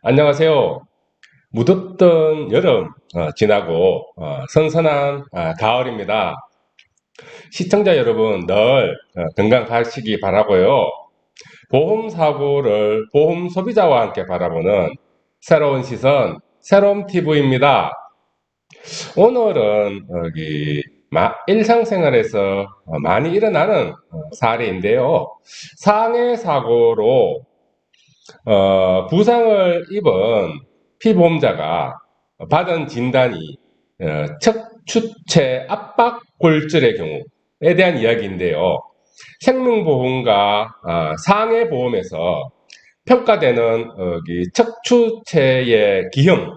안녕하세요. 무덥던 여름 지나고 선선한 가을입니다. 시청자 여러분 늘 건강하시기 바라고요. 보험 사고를 보험 소비자와 함께 바라보는 새로운 시선, 새로운 TV입니다. 오늘은 일상생활에서 많이 일어나는 사례인데요. 상해 사고로 부상을 입은 피보험자가 받은 진단이 척추체 압박골절의 경우에 대한 이야기인데요. 생명보험과 상해보험에서 평가되는 척추체의 기형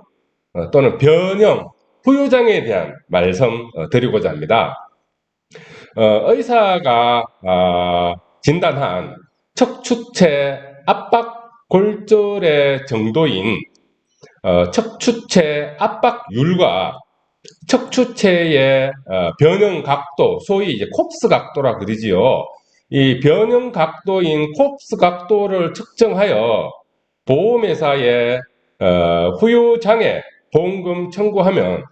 또는 변형, 후유장애에 대한 말씀 드리고자 합니다. 의사가 진단한 척추체 압박골절의 정도인 척추체 압박율과 척추체의 변형 각도, 소위 이제 콥스 각도라 그러지요. 이 변형 각도인 콥스 각도를 측정하여 보험회사에 후유장애 보험금 청구하면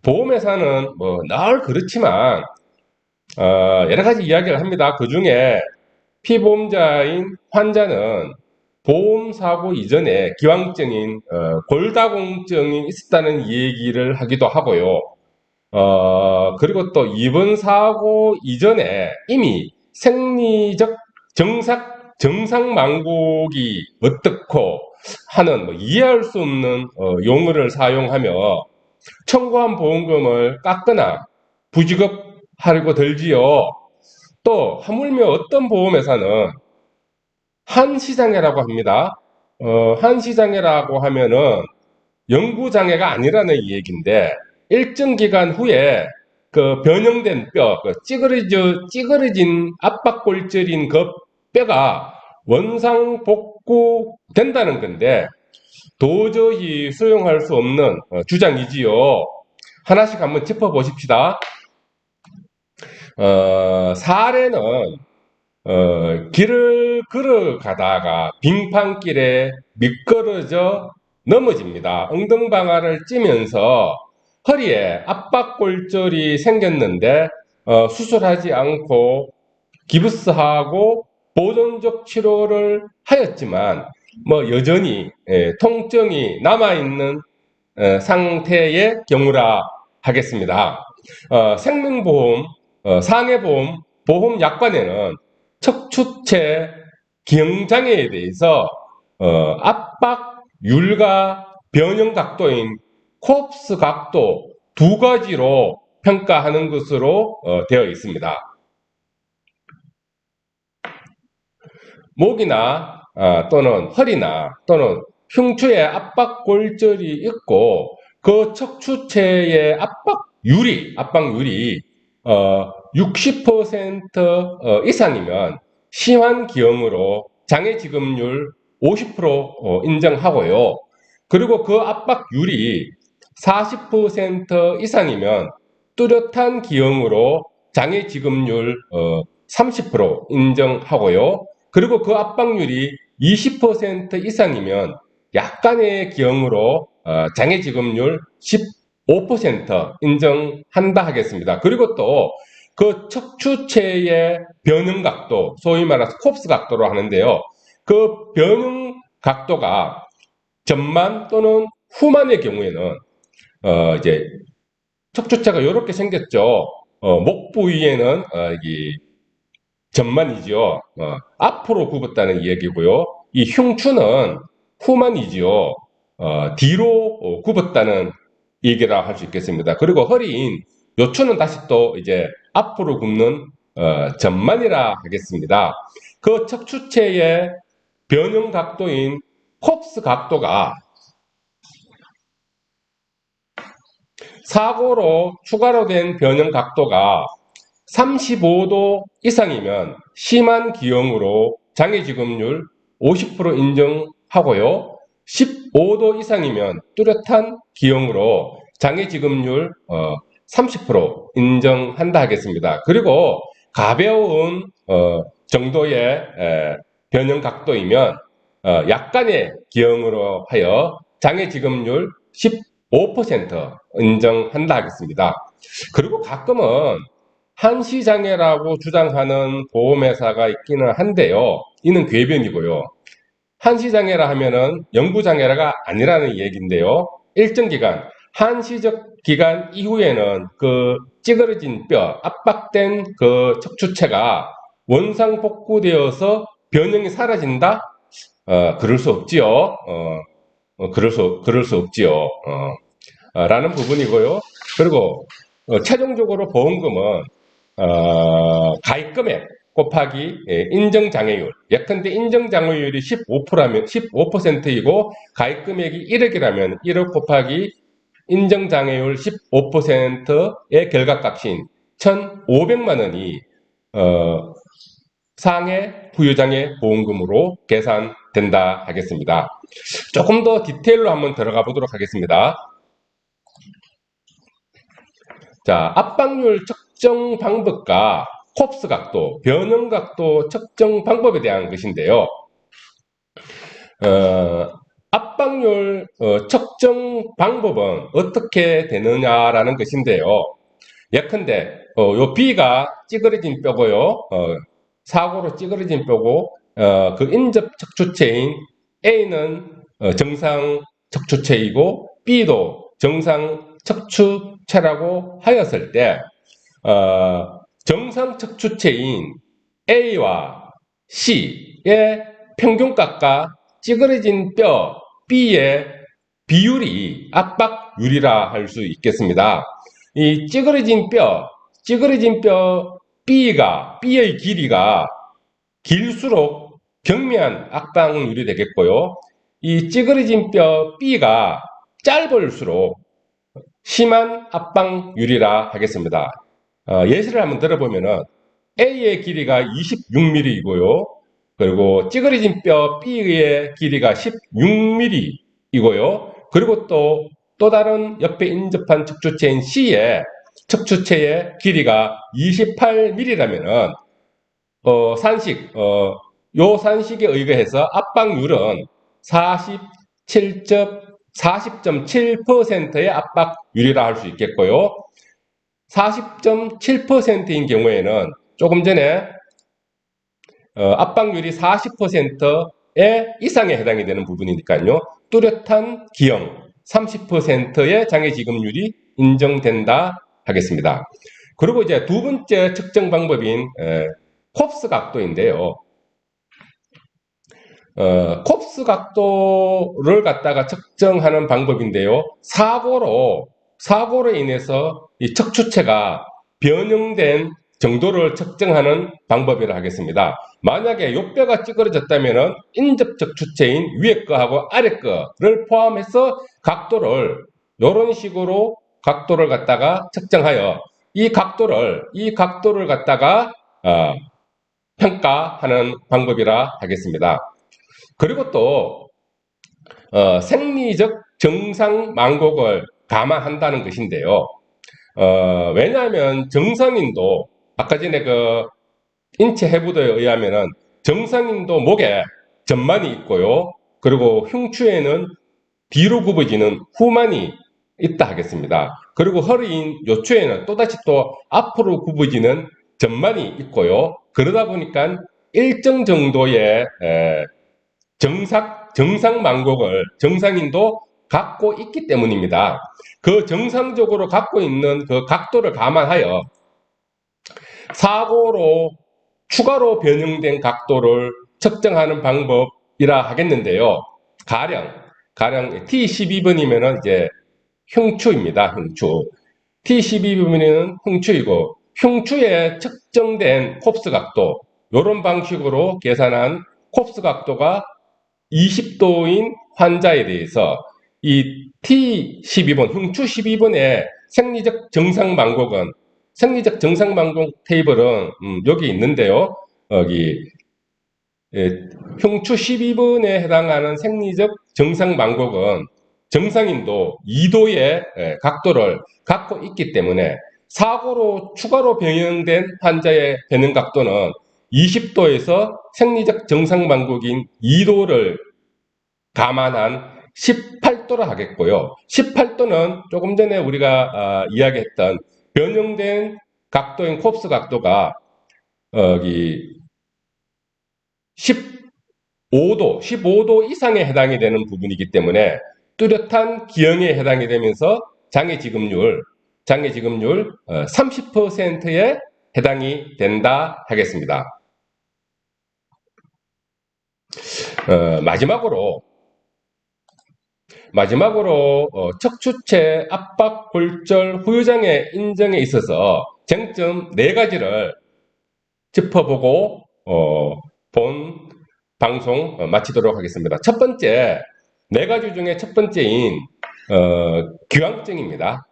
보험회사는 뭐 늘 그렇지만 여러 가지 이야기를 합니다. 그 중에 피보험자인 환자는 보험사고 이전에 기왕증인 골다공증이 있었다는 얘기를 하기도 하고요. 그리고 또 이번 사고 이전에 이미 생리적 정상망곡이 어떻고 하는 이해할 수 없는 용어를 사용하며 청구한 보험금을 깎거나 부지급하려고 들지요. 또 하물며 어떤 보험회사는 한시장애라고 합니다. 한시장애라고 하면은 영구장애가 아니라는 얘기인데 일정 기간 후에 그 변형된 뼈, 그 찌그러진 압박골절인 그 뼈가 원상복구된다는 건데 도저히 수용할 수 없는 주장이지요. 하나씩 한번 짚어보십시다. 사례는 길을 걸어가다가 빙판길에 미끄러져 넘어집니다. 엉덩방아를 찌면서 허리에 압박골절이 생겼는데 수술하지 않고 기부스하고 보존적 치료를 하였지만 여전히 통증이 남아있는 상태의 경우라 하겠습니다. 생명보험, 상해보험, 보험약관에는 척추체 기형장애에 대해서 압박율과 변형 각도인 콥스 각도 두 가지로 평가하는 것으로 되어 있습니다. 목이나 또는 허리나 또는 흉추에 압박골절이 있고 그 척추체의 압박율이 60% 이상이면 심한 기형으로 장애 지급률 50% 인정하고요. 그리고 그 압박율이 40% 이상이면 뚜렷한 기형으로 장애 지급률 30% 인정하고요. 그리고 그 압박률이 20% 이상이면 약간의 기형으로 장애 지급률 15% 인정한다 하겠습니다. 그리고 또 그 척추체의 변형 각도, 소위 말해서 콥스 각도로 하는데요. 그 변형 각도가 전만 또는 후만의 경우에는 이제 척추체가 이렇게 생겼죠. 목 부위에는 전만이죠. 앞으로 굽었다는 얘기고요. 이 흉추는 후만이지요. 뒤로 굽었다는 얘기라 할 수 있겠습니다. 그리고 허리인 요추는 다시 또 이제 앞으로 굽는 전만이라 하겠습니다. 그 척추체의 변형 각도인 콥스 각도가 사고로 추가로 된 변형 각도가 35도 이상이면 심한 기형으로 장애 지급률 50% 인정하고요. 15도 이상이면 뚜렷한 기형으로 장애 지급률 30% 인정한다 하겠습니다. 그리고 가벼운 정도의 변형 각도이면 약간의 기형으로 하여 장애 지급률 15% 인정한다 하겠습니다. 그리고 가끔은 한시장애라고 주장하는 보험회사가 있기는 한데요. 이는 궤변이고요. 한시장애라 하면은 영구장애가 아니라는 얘기인데요. 일정 기간, 한시적 기간 이후에는 그 찌그러진 뼈, 압박된 그 척추체가 원상복구되어서 변형이 사라진다? 그럴 수 없지요. 그럴 수 없지요. 라는 부분이고요. 그리고 최종적으로 보험금은 가입금액 곱하기 인정장애율. 예컨대 인정장애율이 15%라면 15%이고 가입금액이 1억이라면 1억 곱하기 인정장애율 15%의 결과값인 1,500만 원이 상해 부유장애 보험금으로 계산된다 하겠습니다. 조금 더 디테일로 한번 들어가 보도록 하겠습니다. 자, 압박률 측정 방법과 콥스 각도, 변형 각도 측정 방법에 대한 것인데요. 압박률 측정 방법은 어떻게 되느냐라는 것인데요. 예컨대 요 B가 찌그러진 뼈고요. 사고로 찌그러진 뼈고 그 인접 척추체인 A는 정상 척추체이고 B도 정상 척추체라고 하였을 때 정상 척추체인 A와 C의 평균값과 찌그러진 뼈 B의 비율이 압박률이라 할 수 있겠습니다. 이 찌그러진 뼈 B의 길이가 길수록 경미한 압박률이 되겠고요. 이 찌그러진 뼈 B가 짧을수록 심한 압박률이라 하겠습니다. 예시를 한번 들어보면은 A의 길이가 26mm이고요. 그리고 찌그러진 뼈 B의 길이가 16mm이고요. 그리고 또 다른 옆에 인접한 척추체인 C의 척추체의 길이가 28mm라면은 요 산식에 의거해서 압박률은 40.7%의 압박률이라 할 수 있겠고요. 40.7%인 경우에는 조금 전에 압박률이 40%의 이상에 해당이 되는 부분이니까요. 뚜렷한 기형 30%의 장애 지급률이 인정된다 하겠습니다. 그리고 이제 두 번째 측정 방법인 콥스 각도인데요. 콥스 각도를 갖다가 측정하는 방법인데요. 사고로 인해서 이 척추체가 변형된 정도를 측정하는 방법이라 하겠습니다. 만약에 요 뼈가 찌그러졌다면 인접 척추체인 위에 거하고 아래 거를 포함해서 각도를 이런 식으로 각도를 갖다가 측정하여 이 각도를 갖다가 평가하는 방법이라 하겠습니다. 그리고 또 생리적 정상 망곡을 감안한다는 것인데요. 왜냐하면 정상인도 아까 전에 그 인체 해부도에 의하면은 정상인도 목에 전만이 있고요. 그리고 흉추에는 뒤로 굽어지는 후만이 있다 하겠습니다. 그리고 허리인 요추에는 또다시 또 앞으로 굽어지는 전만이 있고요. 그러다 보니까 일정 정도의 정상 망곡을 정상인도 갖고 있기 때문입니다. 그 정상적으로 갖고 있는 그 각도를 감안하여 사고로 추가로 변형된 각도를 측정하는 방법이라 하겠는데요. 가령 T12번이면은 이제 흉추입니다. 흉추. T12번은 흉추이고 흉추에 측정된 콥스 각도 이런 방식으로 계산한 콥스 각도가 20도인 환자에 대해서 이 T12번, 흉추 12번의 생리적 정상망곡은 생리적 정상망곡 테이블은 여기 있는데요. 여기 흉추 12번에 해당하는 생리적 정상망곡은 정상인도 2도의 각도를 갖고 있기 때문에 사고로 추가로 변형된 환자의 변형 각도는 20도에서 생리적 정상망곡인 2도를 감안한 18도로 하겠고요. 18도는 조금 전에 우리가 이야기했던 변형된 각도인 콥스 각도가 여기 15도 이상에 해당이 되는 부분이기 때문에 뚜렷한 기형에 해당이 되면서 장애지급률 30%에 해당이 된다 하겠습니다. 마지막으로 척추체 압박 골절 후유장애 인정에 있어서 쟁점 4가지를 짚어보고 본 방송 마치도록 하겠습니다. 첫 번째, 4가지 중에 첫 번째인 기왕증입니다.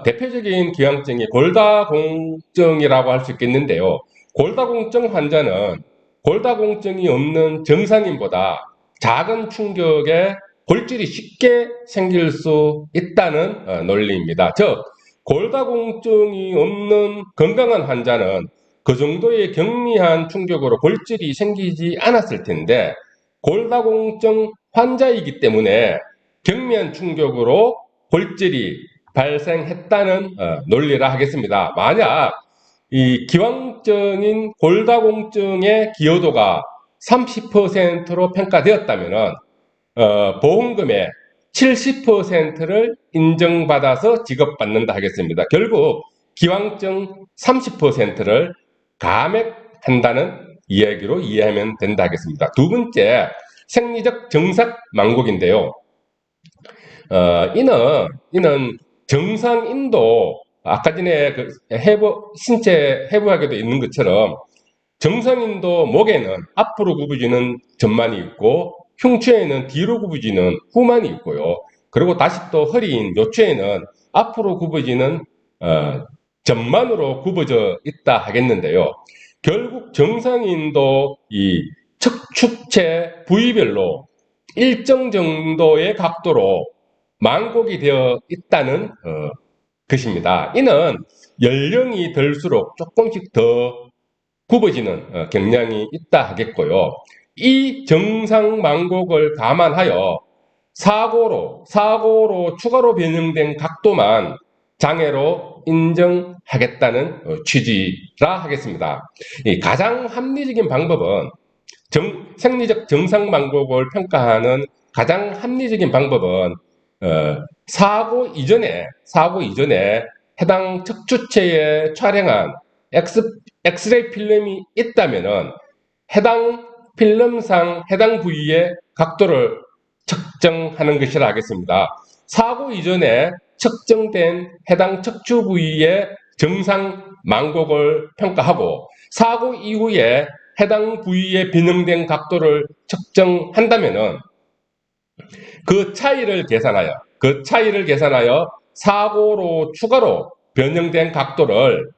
대표적인 기왕증이 골다공증이라고 할 수 있겠는데요. 골다공증 환자는 골다공증이 없는 정상인보다 작은 충격에 골절이 쉽게 생길 수 있다는 논리입니다. 즉, 골다공증이 없는 건강한 환자는 그 정도의 경미한 충격으로 골절이 생기지 않았을 텐데, 골다공증 환자이기 때문에 경미한 충격으로 골절이 발생했다는 논리라 하겠습니다. 만약 이 기왕증인 골다공증의 기여도가 30%로 평가되었다면 보험금의 70%를 인정받아서 지급받는다 하겠습니다. 결국 기왕증 30%를 감액한다는 이야기로 이해하면 된다 하겠습니다. 두 번째, 생리적 정삭망곡인데요. 이는 정상인도 아까 전에 신체 해부학에도 있는 것처럼 정상인도 목에는 앞으로 굽어지는 전만이 있고 흉추에는 뒤로 굽어지는 후만이 있고요. 그리고 다시 또 허리인 요추에는 앞으로 굽어지는 전만으로 굽어져 있다 하겠는데요. 결국 정상인도 이 척추체 부위별로 일정 정도의 각도로 망곡이 되어 있다는 것입니다. 이는 연령이 들수록 조금씩 더 굽어지는 경향이 있다 하겠고요. 이 정상 망곡을 감안하여 사고로 추가로 변형된 각도만 장애로 인정하겠다는 취지라 하겠습니다. 가장 합리적인 방법은 생리적 정상 망곡을 평가하는 가장 합리적인 방법은 사고 이전에 해당 척추체에 촬영한 엑스레이 필름이 있다면은 해당 필름상 해당 부위의 각도를 측정하는 것이라 하겠습니다. 사고 이전에 측정된 해당 척추 부위의 정상 망곡을 평가하고 사고 이후에 해당 부위에 변형된 각도를 측정한다면은 그 차이를 계산하여 사고로 추가로 변형된 각도를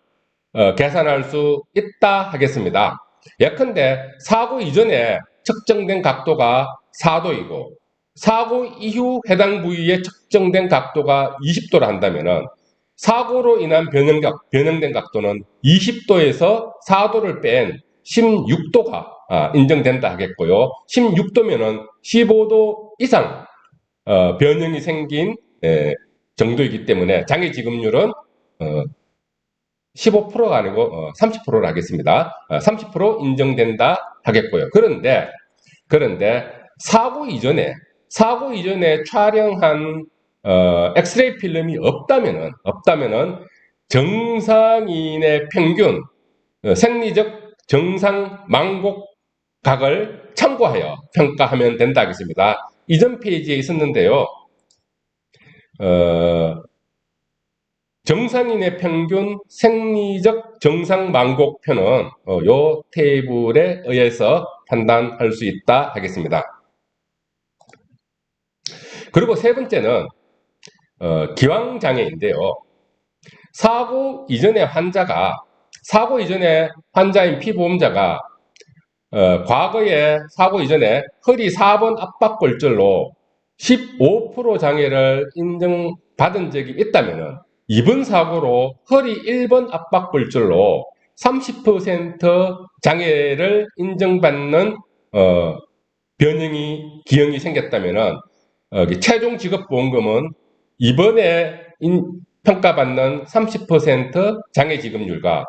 계산할 수 있다 하겠습니다. 예컨대 사고 이전에 측정된 각도가 4도이고 사고 이후 해당 부위에 측정된 각도가 20도라 한다면 사고로 인한 변형된 각도는 20도에서 4도를 뺀 16도가 인정된다 하겠고요. 16도면은 15도 이상 변형이 생긴 정도이기 때문에 장애지급률은 15%가 아니고 30%로 하겠습니다. 30% 인정된다 하겠고요. 그런데 사고 이전에 촬영한 엑스레이 필름이 없다면은 정상인의 평균 생리적 정상 망곡각을 참고하여 평가하면 된다 하겠습니다. 이전 페이지에 있었는데요. 정상인의 평균 생리적 정상 망곡표는 이 테이블에 의해서 판단할 수 있다 하겠습니다. 그리고 세 번째는 기왕장애인데요. 사고 이전에 환자인 피보험자가 과거에 사고 이전에 허리 4번 압박골절로 15% 장애를 인정받은 적이 있다면 이번 사고로 허리 1번 압박골절로 30% 장애를 인정받는 기형이 생겼다면은 최종 지급보험금은 이번에 평가받는 30% 장애지급률과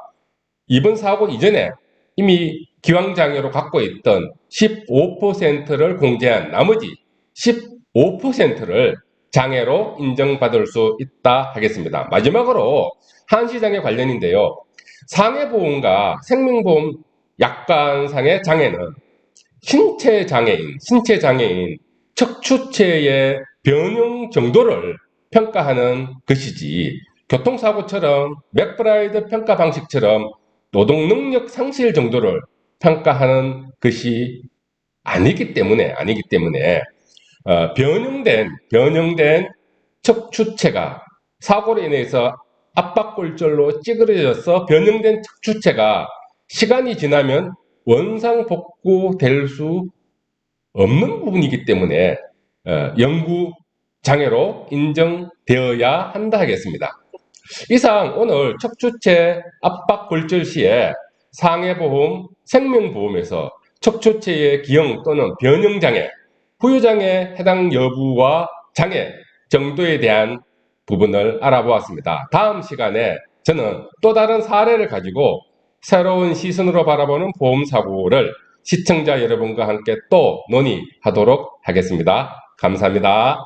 이번 사고 이전에 이미 기왕장애로 갖고 있던 15%를 공제한 나머지 15%를 장애로 인정받을 수 있다 하겠습니다. 마지막으로 한시장애 관련인데요. 상해보험과 생명보험 약관상의 장애는 신체장애인, 척추체의 변형 정도를 평가하는 것이지, 교통사고처럼 맥브라이드 평가 방식처럼 노동능력 상실 정도를 평가하는 것이 아니기 때문에 변형된 척추체가 사고로 인해서 압박골절로 찌그러져서 변형된 척추체가 시간이 지나면 원상복구될 수 없는 부분이기 때문에 영구 장애로 인정되어야 한다 하겠습니다. 이상 오늘 척추체 압박골절 시에 상해보험, 생명보험에서 척추체의 기형 또는 변형장애, 후유장애 해당 여부와 장애 정도에 대한 부분을 알아보았습니다. 다음 시간에 저는 또 다른 사례를 가지고 새로운 시선으로 바라보는 보험사고를 시청자 여러분과 함께 또 논의하도록 하겠습니다. 감사합니다.